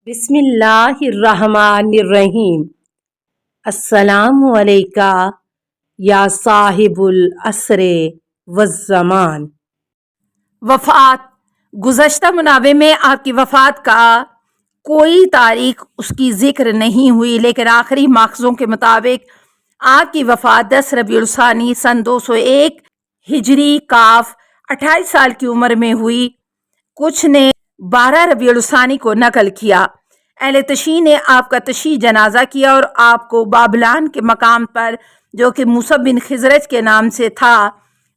بسم اللہ الرحمن الرحیم۔ السلام علیکہ یا صاحب العصر والزمان۔ وفات۔ گزشتہ منابع میں آپ کی وفات کا کوئی تاریخ اس کی ذکر نہیں ہوئی، لیکن آخری ماخذوں کے مطابق آپ کی وفات 10 ربیع الثانی سن 201 ہجری کاف 28 سال کی عمر میں ہوئی۔ کچھ نے 12 ربیع الثانی کو نقل کیا۔ اہل تشیع نے آپ کا تشیع جنازہ کیا اور آپ کو بابلان کے مقام پر جو کہ موسیٰ بن خزرج کے نام سے تھا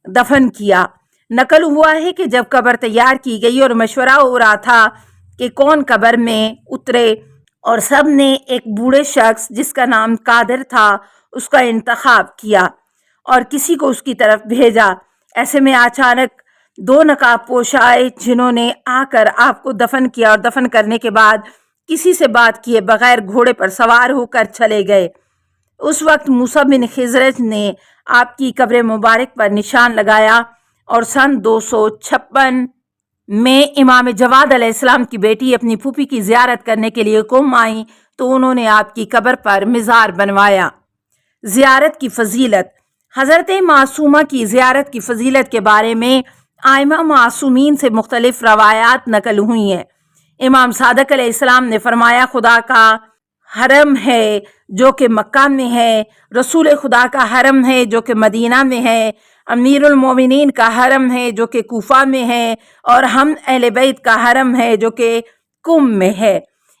دفن کیا۔ نقل ہوا ہے کہ جب قبر تیار کی گئی اور مشورہ ہو رہا تھا کہ کون قبر میں اترے، اور سب نے ایک بوڑھے شخص جس کا نام قادر تھا اس کا انتخاب کیا اور کسی کو اس کی طرف بھیجا۔ ایسے میں اچانک 2 نقاب پوش آئے جنہوں نے آ کر آپ کو دفن کیا اور دفن کرنے کے بعد کسی سے بات کیے بغیر گھوڑے پر سوار ہو کر چلے گئے۔ اس وقت موسیٰ بن خزرج نے آپ کی قبر مبارک پر نشان لگایا اور سن 256 میں امام جواد علیہ السلام کی بیٹی اپنی پھوپھی کی زیارت کرنے کے لیے قم آئیں تو انہوں نے آپ کی قبر پر مزار بنوایا۔ زیارت کی فضیلت۔ حضرت معصومہ کی زیارت کی فضیلت کے بارے میں ائمہ معصومین سے مختلف روایات نقل ہوئی ہیں۔ امام صادق علیہ السلام نے فرمایا، خدا کا حرم ہے جو کہ مکہ میں ہے، رسول خدا کا حرم ہے جو کہ مدینہ میں ہے، امیر المومنین کا حرم ہے جو کہ کوفہ میں ہے، اور ہم اہل بیت کا حرم ہے جو کہ قم میں ہے۔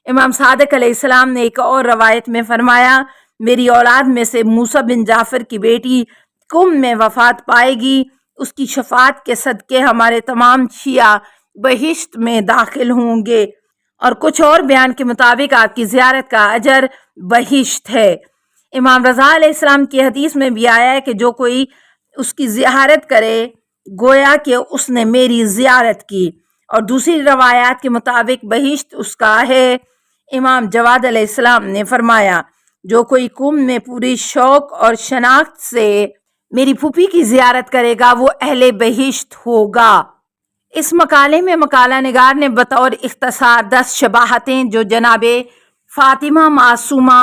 امام صادق علیہ السلام نے ایک اور روایت میں فرمایا، میری اولاد میں سے موسیٰ بن جعفر کی بیٹی قم میں وفات پائے گی، اس کی شفاعت کے صدقے ہمارے تمام شیعہ بہشت میں داخل ہوں گے۔ اور کچھ اور بیان کے مطابق آپ کی زیارت کا اجر بہشت ہے۔ امام رضا علیہ السلام کی حدیث میں بھی آیا ہے کہ جو کوئی اس کی زیارت کرے گویا کہ اس نے میری زیارت کی، اور دوسری روایات کے مطابق بہشت اس کا ہے۔ امام جواد علیہ السلام نے فرمایا، جو کوئی قم میں پوری شوق اور شناخت سے میری پھوپھی کی زیارت کرے گا وہ اہل بہشت ہوگا۔ اس مقالے میں مقالہ نگار نے بطور اختصار 10 شباہتیں جو جناب فاطمہ معصومہ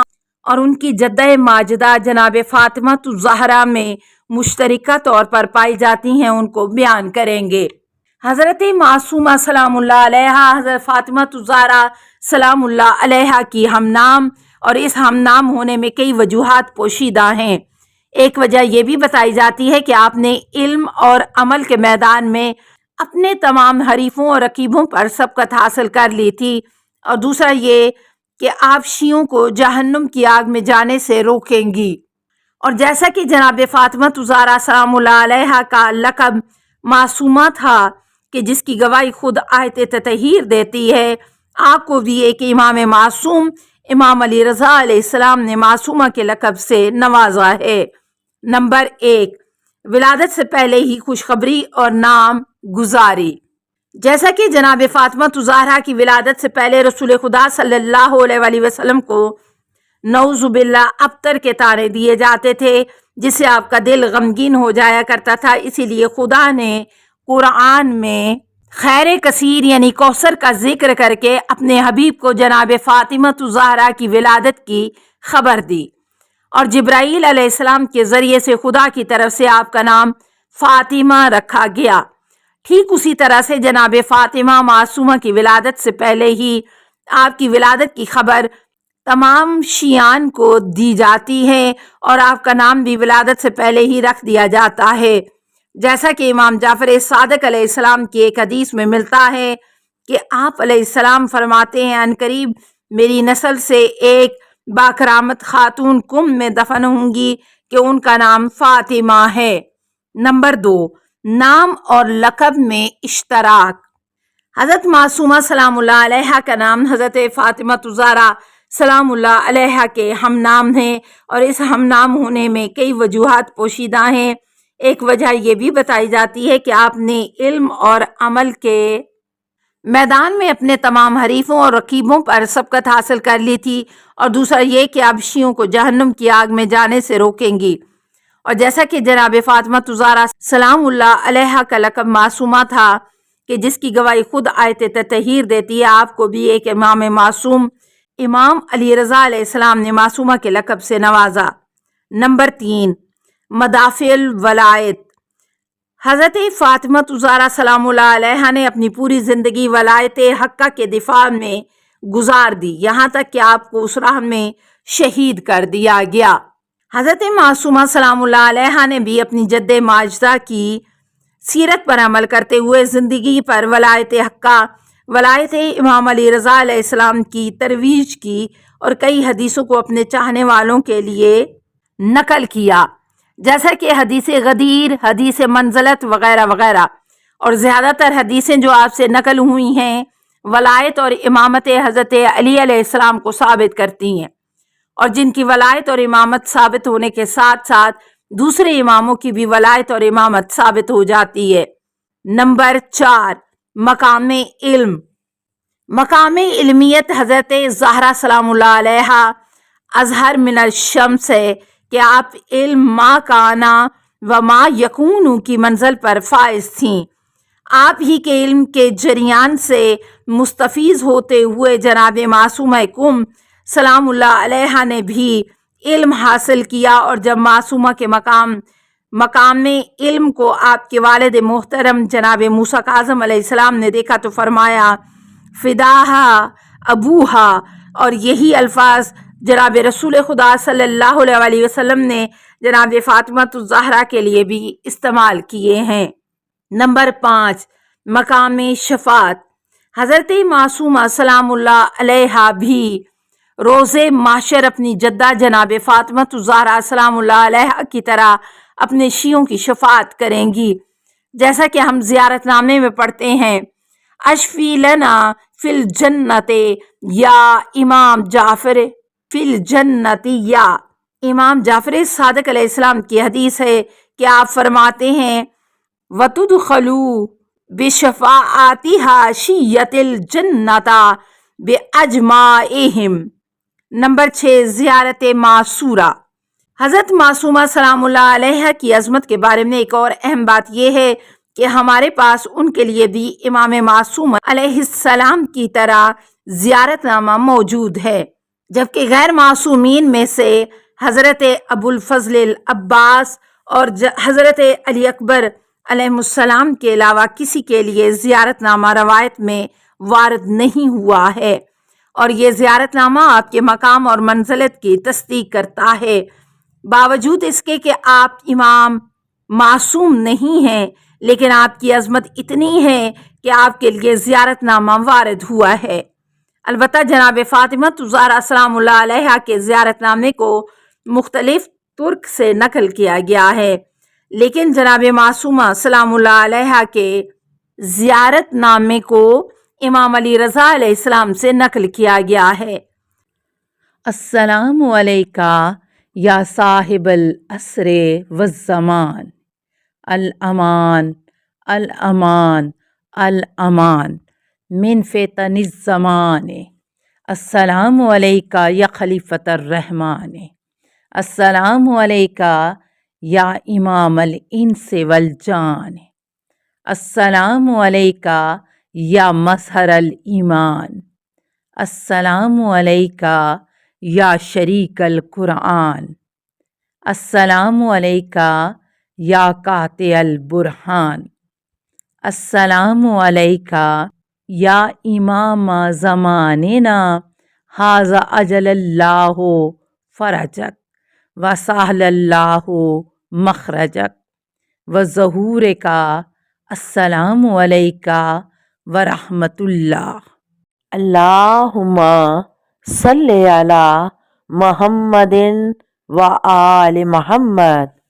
اور ان کی جدہ ماجدہ جناب فاطمہ الزہرا میں مشترکہ طور پر پائی جاتی ہیں ان کو بیان کریں گے۔ حضرت معصومہ سلام اللہ علیہا حضرت فاطمہ الزہرا سلام اللہ علیہا کی ہم نام، اور اس ہم نام ہونے میں کئی وجوہات پوشیدہ ہیں۔ ایک وجہ یہ بھی بتائی جاتی ہے کہ آپ نے علم اور عمل کے میدان میں اپنے تمام حریفوں اور رقیبوں پر سبقت حاصل کر لی تھی، اور دوسرا یہ کہ آپ شیعوں کو جہنم کی آگ میں جانے سے روکیں گی۔ اور جیسا کہ جناب فاطمہ الزہرا سلام اللہ علیہا کا لقب معصومہ تھا کہ جس کی گواہی خود آیت تطہیر دیتی ہے، آپ کو بھی ایک امام معصوم امام علی رضا علیہ السلام نے معصومہ کے لقب سے نوازا ہے۔ نمبر 1، ولادت سے پہلے ہی خوشخبری اور نام گزاری۔ جیسا کہ جناب فاطمہ الزہرا کی ولادت سے پہلے رسول خدا صلی اللہ علیہ وآلہ وسلم کو نعوذ باللہ ابتر کے طعنے دیے جاتے تھے جس سے آپ کا دل غمگین ہو جایا کرتا تھا، اسی لیے خدا نے قرآن میں خیر کثیر یعنی کوثر کا ذکر کر کے اپنے حبیب کو جناب فاطمہ الزہرا کی ولادت کی خبر دی، اور جبرائیل علیہ السلام کے ذریعے سے خدا کی طرف سے آپ کا نام فاطمہ رکھا گیا۔ ٹھیک اسی طرح سے جناب فاطمہ معصومہ کی ولادت سے پہلے ہی آپ کی ولادت کی خبر تمام شیعان کو دی جاتی ہے، اور آپ کا نام بھی ولادت سے پہلے ہی رکھ دیا جاتا ہے، جیسا کہ امام جعفر صادق علیہ السلام کی ایک حدیث میں ملتا ہے کہ آپ علیہ السلام فرماتے ہیں، عنقریب میری نسل سے ایک باکرامت خاتون قم میں دفن ہوں گی کہ ان کا نام فاطمہ ہے۔ نمبر 2، نام اور لقب میں اشتراک۔ حضرت معصومہ سلام اللہ علیہا کا نام حضرت فاطمہ الزہرا سلام اللہ علیہا کے ہم نام ہیں، اور اس ہم نام ہونے میں کئی وجوہات پوشیدہ ہیں۔ ایک وجہ یہ بھی بتائی جاتی ہے کہ آپ نے علم اور عمل کے میدان میں اپنے تمام حریفوں اور رقیبوں پر سبقت حاصل کر لی تھی، اور دوسرا یہ کہ آپ شیعوں کو جہنم کی آگ میں جانے سے روکیں گی۔ اور جیسا کہ جناب فاطمہ الزہرا سلام اللہ علیہا کا لقب معصومہ تھا، کہ جس کی گواہی خود آیت تطہیر دیتی ہے، آپ کو بھی ایک امام معصوم امام علی رضا علیہ السلام نے معصومہ کے لقب سے نوازا۔ نمبر 3، مدافع الولایت۔ حضرت فاطمہ الزہرا سلام اللہ علیہا نے اپنی پوری زندگی ولایت حقہ کے دفاع میں گزار دی، یہاں تک کہ آپ کو اس راہ میں شہید کر دیا گیا۔ حضرت معصومہ سلام اللہ علیہا نے بھی اپنی جد ماجدہ کی سیرت پر عمل کرتے ہوئے زندگی پر ولایت حقہ، ولایت امام علی رضا علیہ السلام کی ترویج کی اور کئی حدیثوں کو اپنے چاہنے والوں کے لیے نقل کیا، جیسا کہ حدیث غدیر، حدیث منزلت وغیرہ وغیرہ، اور زیادہ تر حدیثیں جو آپ سے نقل ہوئی ہیں ولایت اور امامت حضرت علی علیہ السلام کو ثابت کرتی ہیں، اور جن کی ولایت اور امامت ثابت ہونے کے ساتھ ساتھ دوسرے اماموں کی بھی ولایت اور امامت ثابت ہو جاتی ہے۔ نمبر 4، مقام علم۔ مقام علمیت حضرت زہرا سلام اللہ علیہا اظہر من الشمس ہے کہ آپ علم ما کانا و ما یکون کی منزل پر فائز تھیں۔ آپ ہی کے علم کے جریان سے مستفیض ہوتے ہوئے جناب معصومہ کم سلام اللہ علیہا نے بھی علم حاصل کیا، اور جب معصومہ کے مقام علم کو آپ کے والد محترم جناب موسیٰ کاظم علیہ السلام نے دیکھا تو فرمایا فداہا ابوہا، اور یہی الفاظ جناب رسول خدا صلی اللہ علیہ وسلم نے جناب فاطمہ الزہرا کے لیے بھی استعمال کیے ہیں۔ نمبر 5، مقام شفاعت۔ حضرت معصومہ سلام اللہ علیہا بھی روز محشر اپنی جدہ جناب فاطمہ الزہرا سلام اللہ علیہا کی طرح اپنے شیعوں کی شفاعت کریں گی، جیسا کہ ہم زیارت نامے میں پڑھتے ہیں اشفی لنا فی الجنت یا امام جعفر فی الجنت، یا امام جعفر صادق علیہ السلام کی حدیث ہے کہ آپ فرماتے ہیں وَتُدْخَلُوا بِشَفَاعَتِهَا شِيَّةِ الْجَنَّةَ بِأَجْمَعِهِمْ۔ نمبر 6، زیارت معصورہ۔ حضرت معصومہ سلام اللہ علیہ کی عظمت کے بارے میں ایک اور اہم بات یہ ہے کہ ہمارے پاس ان کے لیے بھی امام معصوم علیہ السلام کی طرح زیارت نامہ موجود ہے، جبکہ غیر معصومین میں سے حضرت ابو الفضل العباس اور حضرت علی اکبر علیہ السلام کے علاوہ کسی کے لیے زیارت نامہ روایت میں وارد نہیں ہوا ہے، اور یہ زیارت نامہ آپ کے مقام اور منزلت کی تصدیق کرتا ہے، باوجود اس کے کہ آپ امام معصوم نہیں ہیں، لیکن آپ کی عظمت اتنی ہے کہ آپ کے لیے زیارت نامہ وارد ہوا ہے۔ البتہ جناب فاطمہ الزہرا سلام اللہ علیہا کے زیارت نامے کو مختلف طرق سے نقل کیا گیا ہے، لیکن جناب معصومہ سلام اللہ علیہا کے زیارت نامے کو امام علی رضا علیہ السلام سے نقل کیا گیا ہے۔ السلام علیکہ یا صاحب العصر والزمان، الامان الامان الامان من فتن الزمان، السلام علیکہ یا خلیفۃ الرحمن، السلام علیکہ یا امام الانس والجان، السلام علیکہ یا مظہر الایمان، السلام علیکہ یا شریک القرآن، السلام علیکہ یا قاطع البرہان، السلام علیکہ یا امام زماننا ھذا اجل اللہ فرجک وسہل اللہ مخرجک وظہورک، السلام علیکہ ورحمۃ اللہ۔ اللہم صلی علی محمد و آل محمد۔